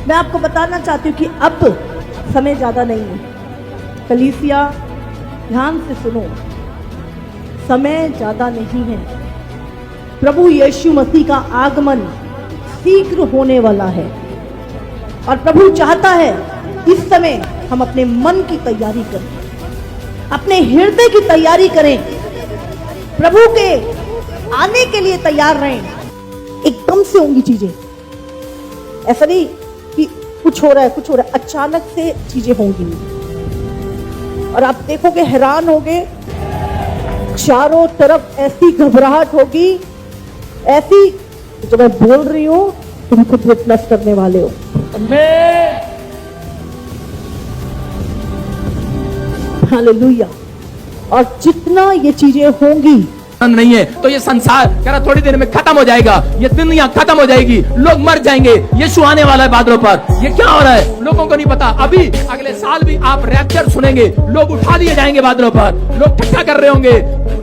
मैं आपको बताना चाहती हूँ कि अब समय ज्यादा नहीं है। कलीसिया ध्यान से सुनो, समय ज्यादा नहीं है। प्रभु यीशु मसीह का आगमन शीघ्र होने वाला है और प्रभु चाहता है इस समय हम अपने मन की तैयारी करें, अपने हृदय की तैयारी करें, प्रभु के आने के लिए तैयार रहें। एकदम से होंगी चीजें, ऐसा नहीं कि कुछ हो रहा है, अचानक से चीजें होंगी और आप देखोगे, हैरान होगे, चारों तरफ ऐसी घबराहट होगी, ऐसी जो मैं बोल रही हूं तुम खुद विटनेस करने वाले हो। हालेलुया। और जितना ये चीजें होंगी नहीं है तो ये संसार कह रहा थोड़ी देर में खत्म हो जाएगा, ये दुनिया खत्म हो जाएगी, लोग मर जाएंगे, यीशु आने वाला है बादलों पर। ये क्या हो रहा है लोगों को नहीं पता। अभी अगले साल भी आप रैप्चर सुनेंगे, लोग उठा लिए जाएंगे बादलों पर, लोग ठट्ठा कर रहे होंगे,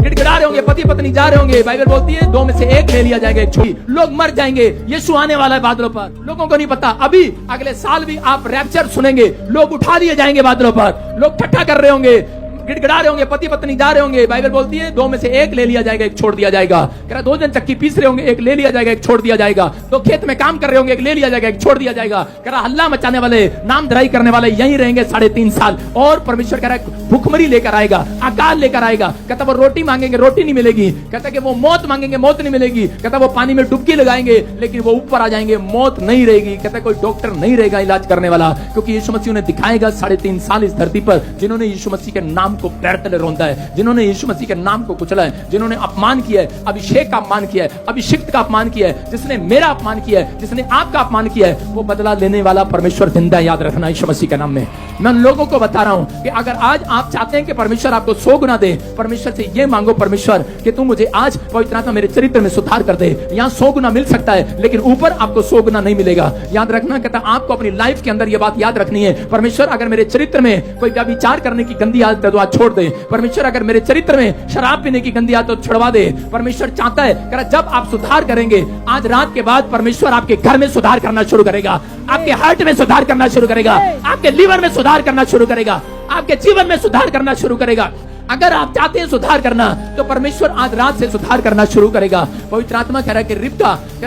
गिड़गिड़ा रहे होंगे, पति पत्नी जा रहे होंगे। बाइबल बोलती है 2 में से 1 ले लिया जाएगा, एक छोटी, लोग मर जाएंगे, यीशु आने वाला है बादलों पर। लोगों को नहीं पता। अभी अगले साल भी आप रैप्चर सुनेंगे, लोग उठा लिए जाएंगे बादलों पर, लोग ठट्ठा कर रहे होंगे, गिड़गिड़ा रहे होंगे, पति पत्नी जा रहे होंगे। बाइबल बोलती है 2 में से 1 ले लिया जाएगा, एक छोड़ दिया जाएगा। कह रहा 2 जन चक्की पीस रहे होंगे, एक ले लिया जाएगा, एक छोड़ दिया जाएगा। 2 खेत में काम कर रहे होंगे, एक ले लिया जाएगा, एक छोड़ दिया जाएगा। कह रहा हल्ला मचाने वाले, नाम धराई करने वाले यहीं रहेंगे 3.5 साल और परमेश्वर कह रहा है भुखमरी लेकर आएगा, अकाल लेकर आएगा। कहता वो रोटी मांगेंगे, रोटी नहीं मिलेगी। कहता कि वो मौत मांगेंगे, मौत नहीं मिलेगी। कहता वो पानी में डुबकी लगाएंगे लेकिन वो ऊपर आ जाएंगे, मौत नहीं रहेगी। कहता कोई डॉक्टर नहीं रहेगा इलाज करने वाला, क्योंकि यीशु मसीह उन्हें दिखाएगा 3.5 साल इस धरती पर जिन्होंने यीशु मसीह के नाम को पैर तले रौंदा है, जिन्होंने यीशु मसीह के नाम को कुचला है, जिन्होंने अपमान किया है, अभिषेक का अपमान किया है, अभिषिक्त का अपमान किया है, जिसने मेरा अपमान किया है, जिसने आपका अपमान किया है, वो बदला लेने वाला परमेश्वर जिंदा है। याद रखना यीशु मसीह के नाम में। मैं उन लोगों को बता रहा हूं कि अगर आज आप चाहते हैं कि परमेश्वर आपको 100 गुना दे, परमेश्वर से ये मांगो, परमेश्वर कि तू मुझे आज पवित्र आत्मा मेरे चरित्र में सुधार कर दे। यहाँ 100 गुना मिल सकता है लेकिन ऊपर आपको 100 गुना नहीं मिलेगा। याद रखना, कहता आपको अपनी लाइफ के अंदर ये बात याद रखनी है। परमेश्वर अगर मेरे चरित्र में कोई व्यभिचार करने की गंदी आदत है तो आज छोड़ दे। परमेश्वर अगर मेरे चरित्र में शराब पीने की गंदी आदत तो छुड़वा दे। परमेश्वर चाहता है कि जब आप सुधार करेंगे, आज रात के बाद परमेश्वर आपके घर में सुधार करना शुरू करेगा, आपके हार्ट में सुधार करना शुरू करेगा, आपके लीवर में सुधार करना शुरू करेगा, आपके जीवन में सुधार करना शुरू करेगा। अगर आप चाहते हैं सुधार करना तो परमेश्वर आज रात से सुधार करना शुरू करेगा। पवित्र आत्मा कह रहा है कि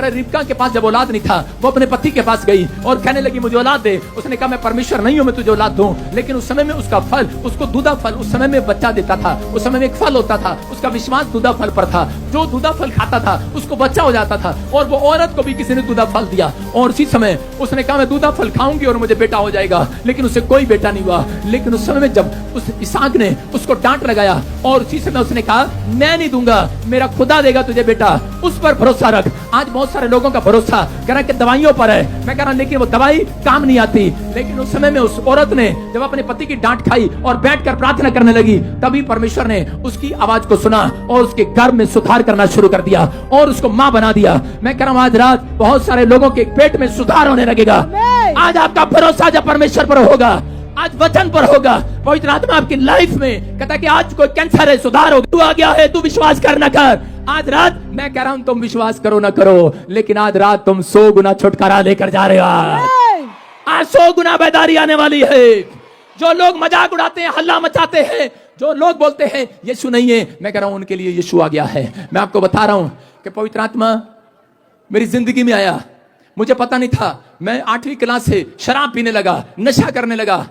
रिबका के पास जब औलाद नहीं था, वो अपने पति के पास गई और कहने लगी मुझे औलाद दे। उसने कहा मैं परमेश्वर नहीं हूं, मैं तुझे औलाद दूं। लेकिन उस समय में उसका फल, उसको दूधा फल उस समय में बच्चा देता था। उस समय में एक फल होता था, उसका विश्वास दूधा फल पर था। जो दूधा फल खाता था उसको बच्चा हो जाता था। और वो औरत को भी किसी ने दूधा फल दिया और उसी समय उसने कहा मैं दूधा फल खाऊंगी और मुझे बेटा हो जाएगा। लेकिन उसे कोई बेटा नहीं हुआ। लेकिन उस समय में जब उस इसहाक ने उसको डांट लगाया और उसी समय उसने कहा मैं नहीं दूंगा, मेरा खुदा देगा तुझे बेटा, उस पर भरोसा रख। आज बहुत सारे लोगों का भरोसा कह रहा कि दवाइयों पर है। मैं कह रहा लेकिन वो दवाई काम नहीं आती। लेकिन उस समय में उस औरत ने जब अपने पति की डांट खाई और बैठकर प्रार्थना करने लगी, तभी परमेश्वर ने उसकी आवाज को सुना और उसके घर में सुधार करना शुरू कर दिया और उसको मां बना दिया। मैं कह रहा हूं आज रात बहुत सारे लोगों के पेट में सुधार होने लगेगा। आज आपका भरोसा जब परमेश्वर पर होगा, आज वचन पर होगा, पवित्र आत्मा आपकी लाइफ में कहता कि आज कोई कैंसर है सुधार होगा। तू आ गया है, तू विश्वास कर ना कर। आज रात मैं कह रहा हूं तुम विश्वास करो ना करो, लेकिन आज रात तुम 100 गुना छुटकारा लेकर जा रहे हो। आज 100 गुना बेदारी आने वाली है। जो लोग मजाक उड़ाते हैं, हल्ला मचाते हैं, जो लोग बोलते हैं यीशु नहीं है, मैं कह रहा हूं उनके लिए यीशु आ गया है। मैं आपको बता रहा हूं कि पवित्र आत्मा मेरी जिंदगी में आया, मुझे पता नहीं था। मैं 8वीं क्लास से शराब पीने लगा, नशा करने लगा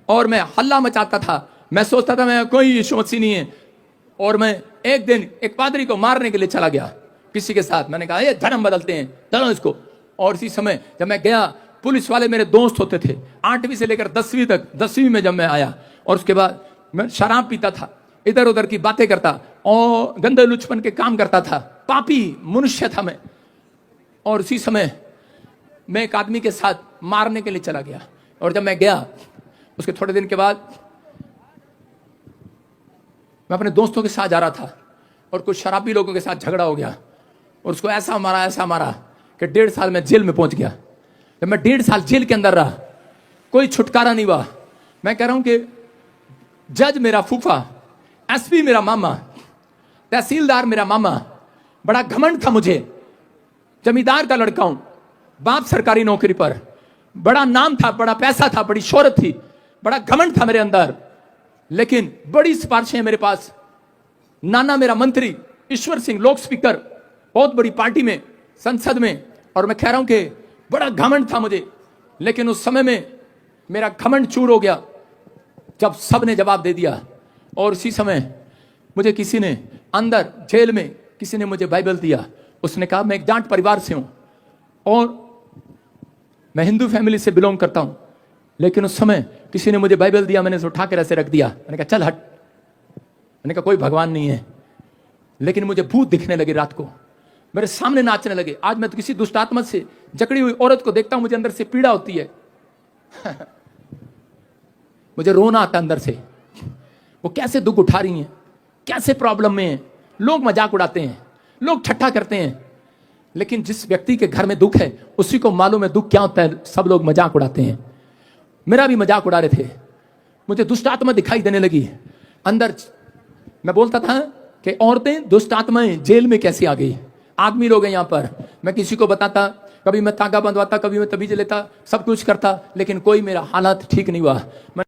और मैं हल्ला मचाता था। मैं सोचता था मैं कोई यीशु मसीह नहीं है। और मैं एक दिन एक पादरी को मारने के लिए चला गया किसी के साथ। मैंने कहा ये धर्म बदलते हैं, चलो इसको। और इसी समय जब मैं गया, पुलिस वाले मेरे दोस्त होते थे 8वीं से लेकर 10वीं तक। 10वीं में जब मैं आया और उसके बाद मैं शराब पीता था, इधर उधर की बातें करता और गंदे लुचपन के काम करता था, पापी मनुष्य था मैं। और उसी समय मैं एक आदमी के साथ मारने के लिए चला गया। और जब मैं गया उसके थोड़े दिन के बाद मैं अपने दोस्तों के साथ जा रहा था और कुछ शराबी लोगों के साथ झगड़ा हो गया और उसको ऐसा मारा कि 1.5 साल में जेल में पहुंच गया। जब मैं 1.5 साल जेल के अंदर रहा, कोई छुटकारा नहीं हुआ। मैं कह रहा हूं कि जज मेरा फूफा, एसपी मेरा मामा, तहसीलदार मेरा मामा, बड़ा घमंड था मुझे। जमींदार का लड़का हूं, बाप सरकारी नौकरी पर, बड़ा नाम था, बड़ा पैसा था, बड़ी शोहरत थी, बड़ा घमंड था मेरे अंदर, लेकिन बड़ी सिफारिशें मेरे पास। नाना मेरा मंत्री, ईश्वर सिंह लोक स्पीकर, बहुत बड़ी पार्टी में, संसद में, और मैं कह रहा हूं कि बड़ा घमंड था मुझे। लेकिन उस समय में मेरा घमंड चूर हो गया जब सब ने जवाब दे दिया। और उसी समय मुझे किसी ने अंदर जेल में, किसी ने मुझे बाइबल दिया। उसने कहा मैं एक जाट परिवार से हूं और मैं हिंदू फैमिली से बिलोंग करता हूं, लेकिन उस समय किसी ने मुझे बाइबल दिया, मैंने उसे उठा कर ऐसे रख दिया। मैंने कहा चल हट। मैंने कहा कोई भगवान नहीं है। लेकिन मुझे भूत दिखने लगे, रात को मेरे सामने नाचने लगे। आज मैं तो किसी दुष्ट आत्मा से जकड़ी हुई औरत को देखता हूं, मुझे अंदर से पीड़ा होती है। मुझे रोना आता अंदर से। वो कैसे दुख उठा रही हैं, कैसे प्रॉब्लम में हैं। लोग मजाक उड़ाते हैं, लोग ठट्ठा करते हैं, लेकिन जिस व्यक्ति के घर में दुख है उसी को मालूम है दुख क्या होता है। सब लोग मजाक उड़ाते हैं, मेरा भी मजाक उड़ा रहे थे। मुझे दुष्ट आत्मा दिखाई देने लगी अंदर। मैं बोलता था कि औरतें दुष्ट आत्माएं जेल में कैसे आ गई, आदमी लोग हैं यहां पर। मैं किसी को बताता, कभी मैं तागा बंधवाता, कभी मैं तबीज लेता, सब कुछ करता, लेकिन कोई मेरा हालात ठीक नहीं हुआ।